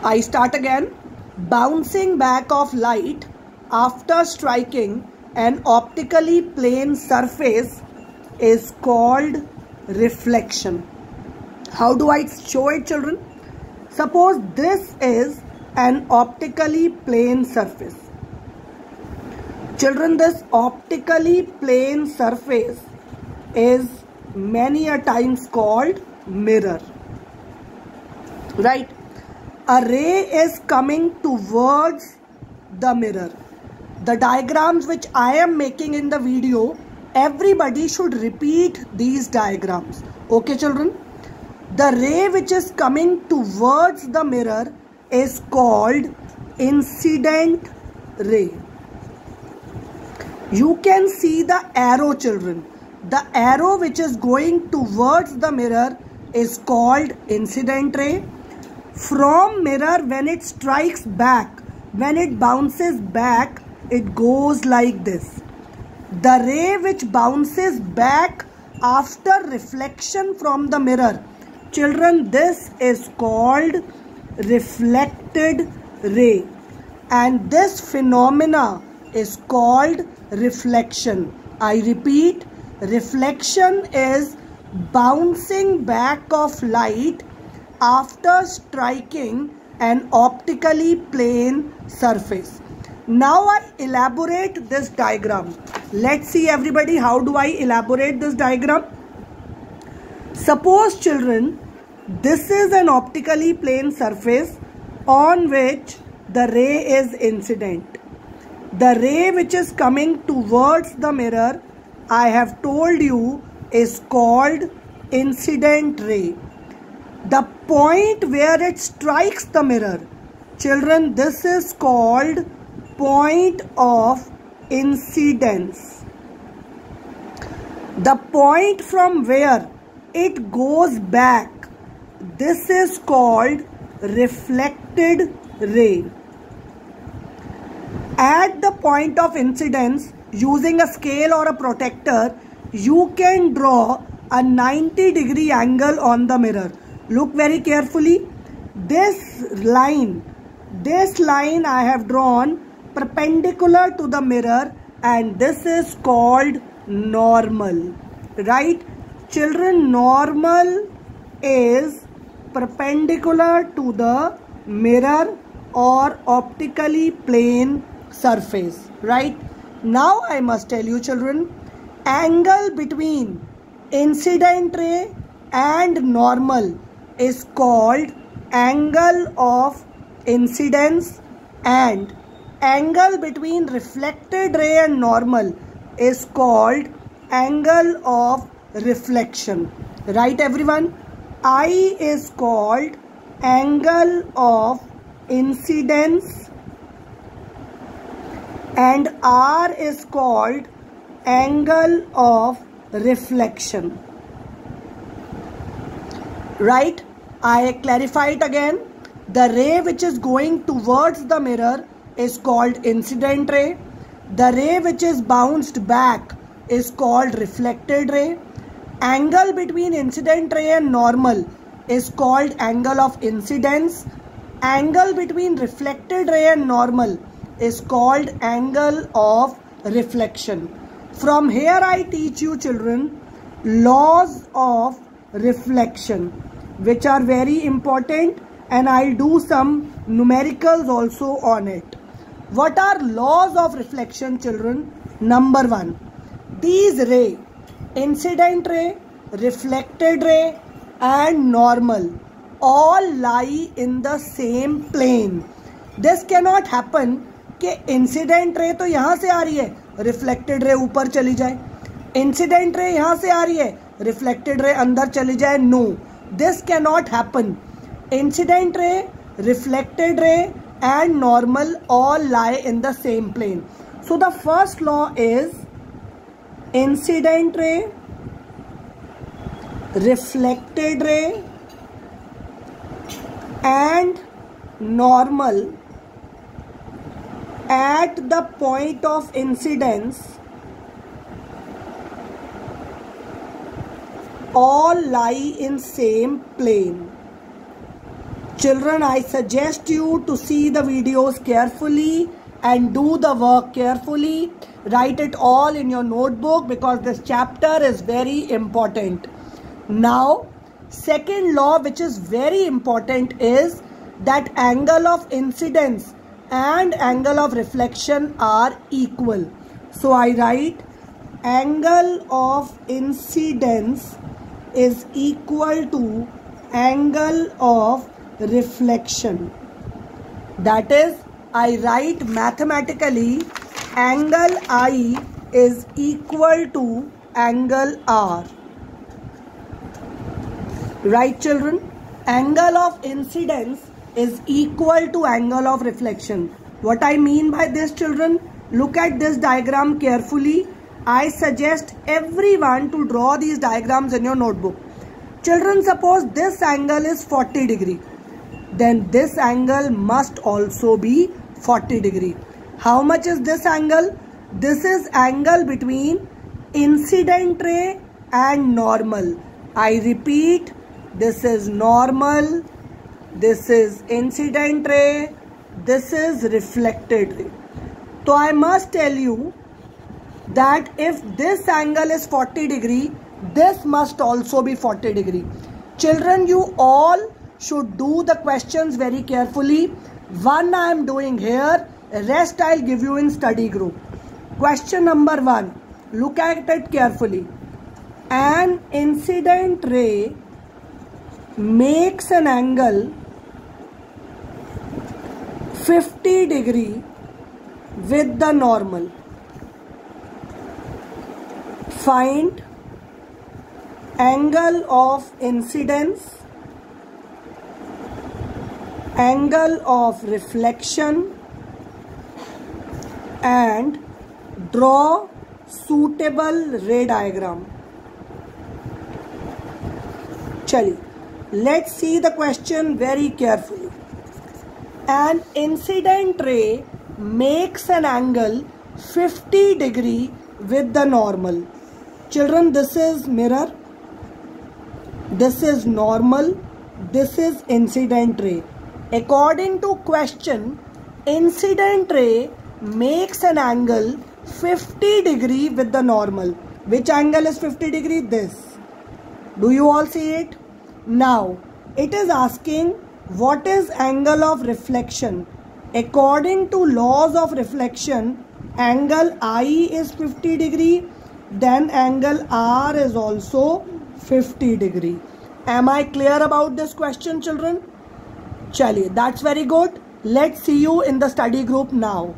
I start again. Bouncing back of light after striking an optically plane surface is called reflection. How do I show it, children? Suppose this is an optically plane surface. Children, this optically plane surface is many a times called mirror. Right? A ray is coming towards the mirror. The diagrams which I am making in the video, everybody should repeat these diagrams. Okay, children? The ray which is coming towards the mirror is called incident ray. You can see the arrow, children. The arrow which is going towards the mirror is called incident ray. From mirror, when it strikes back, when it bounces back, it goes like this. The ray which bounces back after reflection from the mirror, children, this is called reflected ray. And this phenomena is called reflection. I repeat, reflection is bouncing back of light after striking an optically plane surface. Now I elaborate this diagram. Let's see, everybody, how do I elaborate this diagram? Suppose, children, this is an optically plane surface on which the ray is incident. The ray which is coming towards the mirror, I have told you, is called incident ray. The point where it strikes the mirror, children, this is called point of incidence. The point from where it goes back, this is called reflected ray. At the point of incidence, using a scale or a protector, you can draw a 90-degree angle on the mirror. Look very carefully. This line I have drawn perpendicular to the mirror, and this is called normal. Right? Children, normal is perpendicular to the mirror or optically plane surface. Right? Now I must tell you, children, angle between incident ray and normal is called angle of incidence, and angle between reflected ray and normal is called angle of reflection. Right, everyone? I is called angle of incidence and R is called angle of reflection. Right? I clarify it again. The ray which is going towards the mirror is called incident ray. The ray which is bounced back is called reflected ray. Angle between incident ray and normal is called angle of incidence. Angle between reflected ray and normal is called angle of reflection. From here I teach you, children, laws of reflection, which are very important, and I'll do some numericals also on it. What are laws of reflection, children? Number 1, these ray, incident ray, reflected ray and normal, all lie in the same plane. This cannot happen कि incident ray तो यहाँ से आ रही है, reflected ray ऊपर चली जाए, incident ray यहाँ से आ रही है, रिफ्लेक्टेड रे अंदर चली जाए. No, this cannot happen. Incident ray, reflected ray and normal all lie in the same plane. So the first law is incident ray, reflected ray and normal at the point of incidence all lie in same plane. Children, I suggest you to see the videos carefully and do the work carefully. Write it all in your notebook because this chapter is very important. Now, second law which is very important is that angle of incidence and angle of reflection are equal. So I write angle of incidence is equal to angle of reflection. That is, I write mathematically angle I is equal to angle R. Right, children? Angle of incidence is equal to angle of reflection. What I mean by this, children? Look at this diagram carefully. I suggest everyone to draw these diagrams in your notebook. Children, suppose this angle is 40 degree. Then this angle must also be 40 degree. How much is this angle? This is angle between incident ray and normal. I repeat, this is normal, this is incident ray, this is reflected ray. So I must tell you that if this angle is 40 degree, this must also be 40 degree. Children, you all should do the questions very carefully. One I am doing here, rest I'll give you in study group. Question number 1. Look at it carefully. An incident ray makes an angle 50 degree with the normal. Find angle of incidence, angle of reflection and draw suitable ray diagram. Chali, let's see the question very carefully. An incident ray makes an angle 50 degree with the normal. Children, this is mirror, this is normal, this is incident ray. According to question, incident ray makes an angle 50 degree with the normal. Which angle is 50 degree? This. Do you all see it? Now, it is asking what is angle of reflection. According to laws of reflection, angle I is 50 degree, then angle R is also 50 degree. Am I clear about this question, children? Chaliye, that's very good. Let's see you in the study group now.